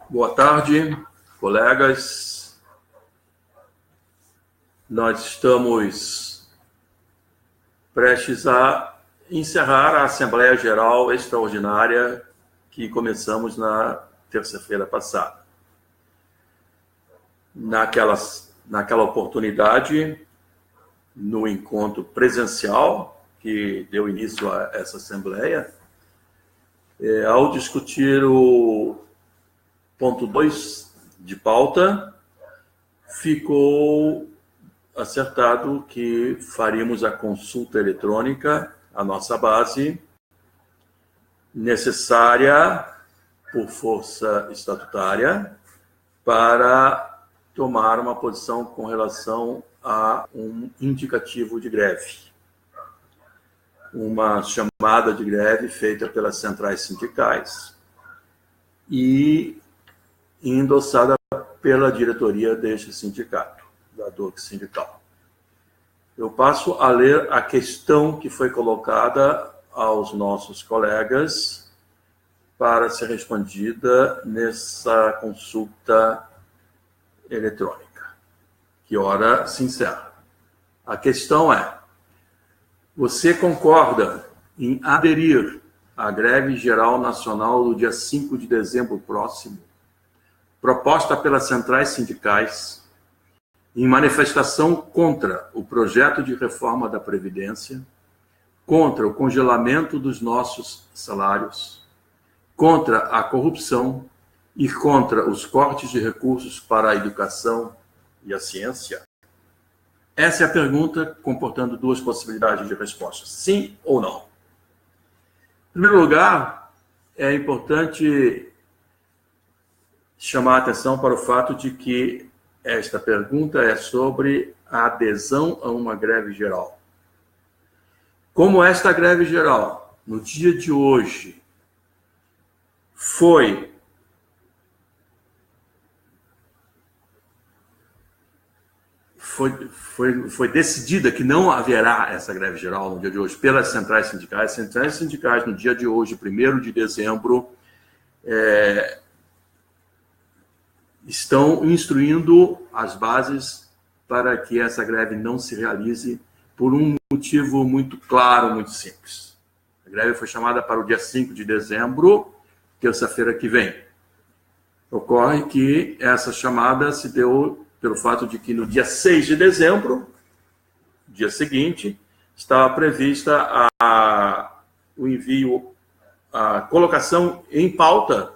Boa tarde, colegas. Nós estamos prestes a encerrar a Assembleia Geral Extraordinária que começamos na terça-feira passada. Naquela oportunidade, no encontro presencial que deu início a essa Assembleia, ao discutir o ponto 2 de pauta, ficou acertado que faríamos a consulta eletrônica, a nossa base, necessária por força estatutária para tomar uma posição com relação a um indicativo de greve. Uma chamada de greve feita pelas centrais sindicais e endossada pela diretoria deste sindicato, da DOC Sindical. Eu passo a ler a questão que foi colocada aos nossos colegas para ser respondida nessa consulta eletrônica, que ora se encerra. A questão é: você concorda em aderir à greve geral nacional do dia 5 de dezembro próximo, proposta pelas centrais sindicais, em manifestação contra o projeto de reforma da Previdência, contra o congelamento dos nossos salários, contra a corrupção e contra os cortes de recursos para a educação e a ciência? Essa é a pergunta, comportando duas possibilidades de resposta: sim ou não. Em primeiro lugar, é importante chamar a atenção para o fato de que esta pergunta é sobre a adesão a uma greve geral. Como esta greve geral, no dia de hoje, foi decidida que não haverá essa greve geral no dia de hoje pelas centrais sindicais. As centrais sindicais, no dia de hoje, 1º de dezembro, estão instruindo as bases para que essa greve não se realize por um motivo muito claro, muito simples. A greve foi chamada para o dia 5 de dezembro, terça-feira que vem. Ocorre que essa chamada se deu pelo fato de que no dia 6 de dezembro, dia seguinte, estava prevista o envio, a colocação em pauta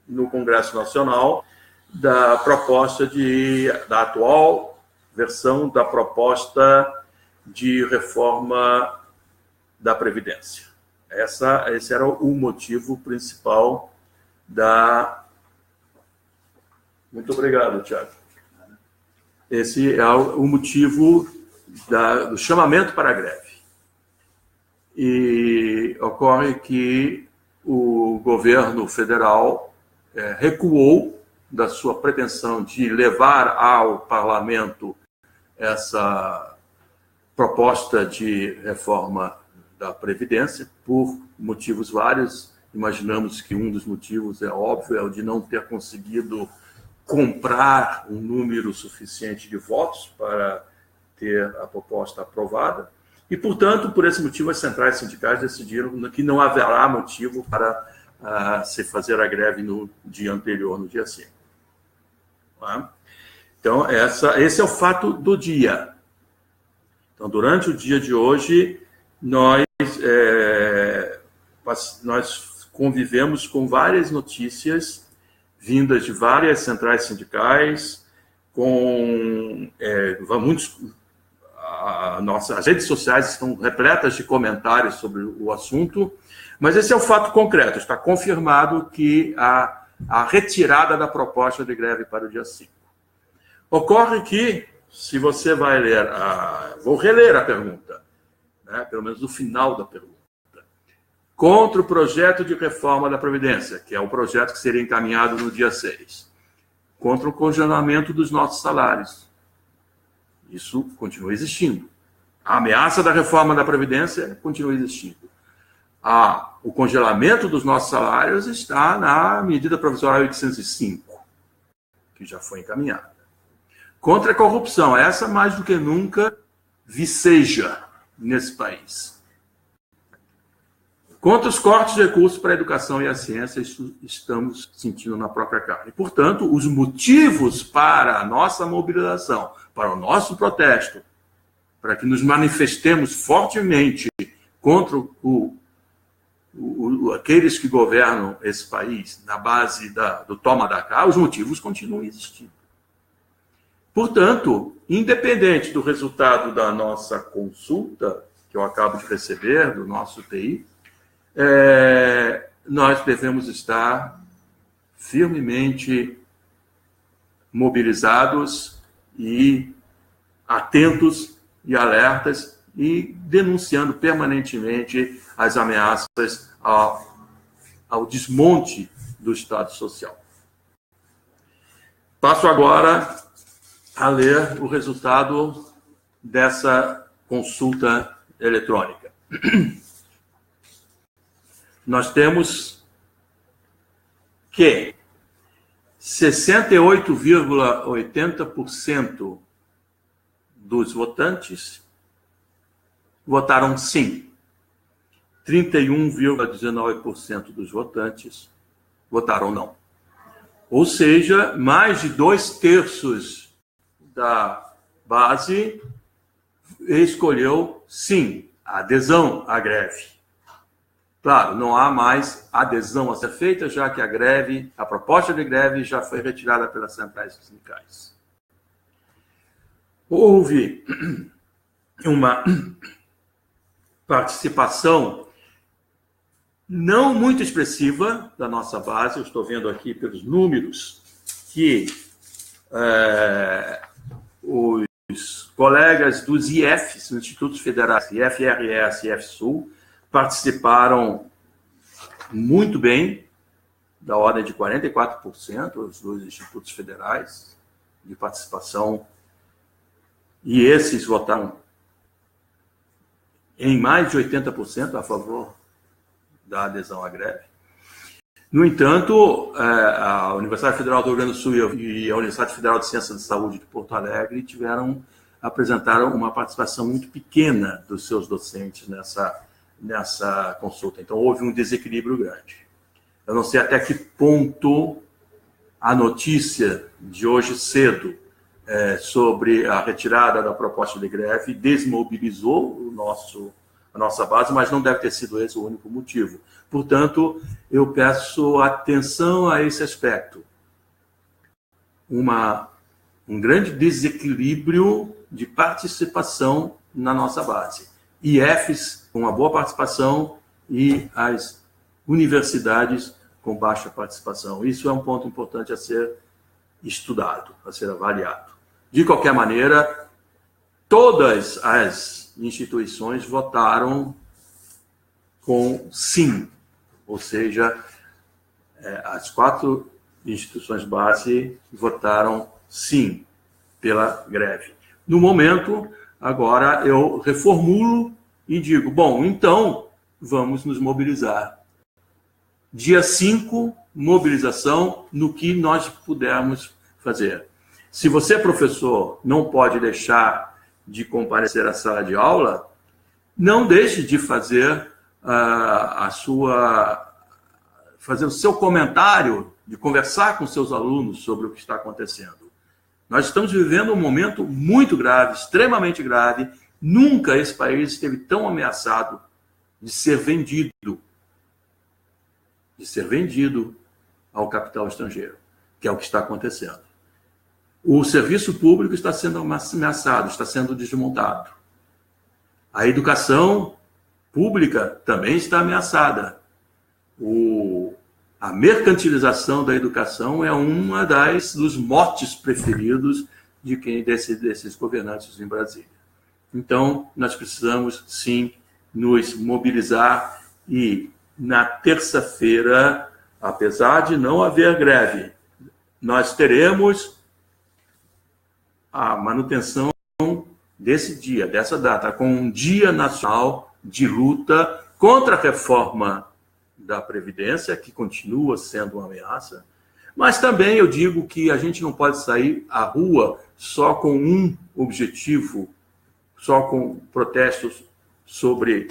no Congresso Nacional da proposta da atual versão da proposta de reforma da Previdência. Esse era o motivo principal da... Muito obrigado, Tiago. Esse é o motivo do chamamento para a greve. E ocorre que o governo federal recuou da sua pretensão de levar ao parlamento essa proposta de reforma da Previdência, por motivos vários. Imaginamos que um dos motivos, é óbvio, é o de não ter conseguido comprar um número suficiente de votos para ter a proposta aprovada. E, portanto, por esse motivo, as centrais sindicais decidiram que não haverá motivo para se fazer a greve no dia anterior, no dia 5. Então, esse é o fato do dia. Então, durante o dia de hoje, nós convivemos com várias notícias vindas de várias centrais sindicais, as redes sociais estão repletas de comentários sobre o assunto, mas esse é o fato concreto. Está confirmado que a retirada da proposta de greve para o dia 5. Ocorre que, se você vai ler, vou reler a pergunta, né, pelo menos o final da pergunta. Contra o projeto de reforma da Previdência, que é o projeto que seria encaminhado no dia 6. Contra o congelamento dos nossos salários. Isso continua existindo. A ameaça da reforma da Previdência continua existindo. O congelamento dos nossos salários está na medida provisória 805, que já foi encaminhada. Contra a corrupção, essa mais do que nunca viceja nesse país. Contra os cortes de recursos para a educação e a ciência, isso estamos sentindo na própria carne. Portanto, os motivos para a nossa mobilização, para o nosso protesto, para que nos manifestemos fortemente contra aqueles que governam esse país, na base do toma da cá, os motivos continuam existindo. Portanto, independente do resultado da nossa consulta, que eu acabo de receber, do nosso TI, nós devemos estar firmemente mobilizados e atentos e alertas e denunciando permanentemente as ameaças ao desmonte do Estado Social. Passo agora a ler o resultado dessa consulta eletrônica. Nós temos que 68,80% dos votantes votaram sim. 31,19% dos votantes votaram não. Ou seja, mais de 2/3 da base escolheu sim, a adesão à greve. Claro, não há mais adesão a ser feita, já que a proposta de greve já foi retirada pelas centrais sindicais. Houve uma participação não muito expressiva da nossa base, eu estou vendo aqui pelos números que os colegas dos IFs, os Institutos Federais, IFRS e IFSul, participaram muito bem, da ordem de 44%, os dois institutos federais de participação, e esses votaram em mais de 80% a favor da adesão à greve. No entanto, a Universidade Federal do Rio Grande do Sul e a Universidade Federal de Ciências da Saúde de Porto Alegre apresentaram uma participação muito pequena dos seus docentes nessa consulta. Então, houve um desequilíbrio grande. Eu não sei até que ponto a notícia de hoje cedo sobre a retirada da proposta de greve desmobilizou a nossa base, mas não deve ter sido esse o único motivo. Portanto, eu peço atenção a esse aspecto. Um grande desequilíbrio de participação na nossa base. IFs com uma boa participação e as universidades com baixa participação. Isso é um ponto importante a ser estudado, a ser avaliado. De qualquer maneira, todas as instituições votaram com sim, ou seja, as 4 instituições base votaram sim pela greve. No momento, agora eu reformulo e digo, bom, então vamos nos mobilizar. Dia 5, mobilização no que nós pudermos fazer. Se você, professor, não pode deixar de comparecer à sala de aula, não deixe de fazer fazer o seu comentário, de conversar com seus alunos sobre o que está acontecendo. Nós estamos vivendo um momento muito grave, extremamente grave. Nunca esse país esteve tão ameaçado de ser vendido ao capital estrangeiro, que é o que está acontecendo. O serviço público está sendo ameaçado, está sendo desmontado. A educação pública também está ameaçada. A mercantilização da educação é uma dos motes preferidos desses governantes em Brasília. Então, nós precisamos, sim, nos mobilizar e, na terça-feira, apesar de não haver greve, nós teremos a manutenção desse dia, dessa data, com um dia nacional de luta contra a reforma da Previdência, que continua sendo uma ameaça, mas também eu digo que a gente não pode sair à rua só com um objetivo, só com protestos sobre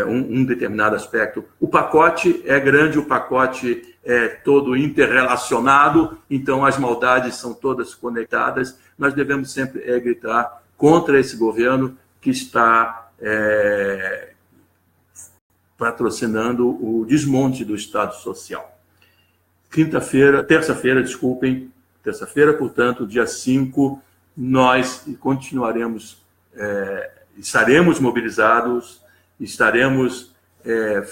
um determinado aspecto. O pacote é grande, o pacote é todo interrelacionado, então as maldades são todas conectadas. Nós devemos sempre gritar contra esse governo que está patrocinando o desmonte do Estado Social. Terça-feira, portanto, dia 5, nós continuaremos, estaremos mobilizados, estaremos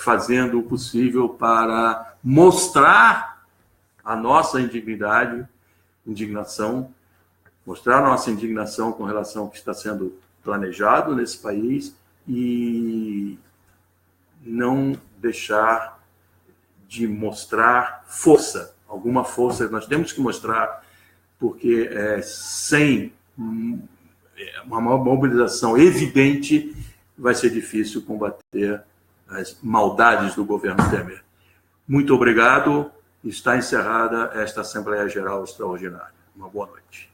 fazendo o possível para mostrar a nossa indignação, mostrar a nossa indignação com relação ao que está sendo planejado nesse país e não deixar de mostrar força, alguma força nós temos que mostrar, porque sem uma mobilização evidente vai ser difícil combater as maldades do governo Temer. Muito obrigado. Está encerrada esta Assembleia Geral Extraordinária. Uma boa noite.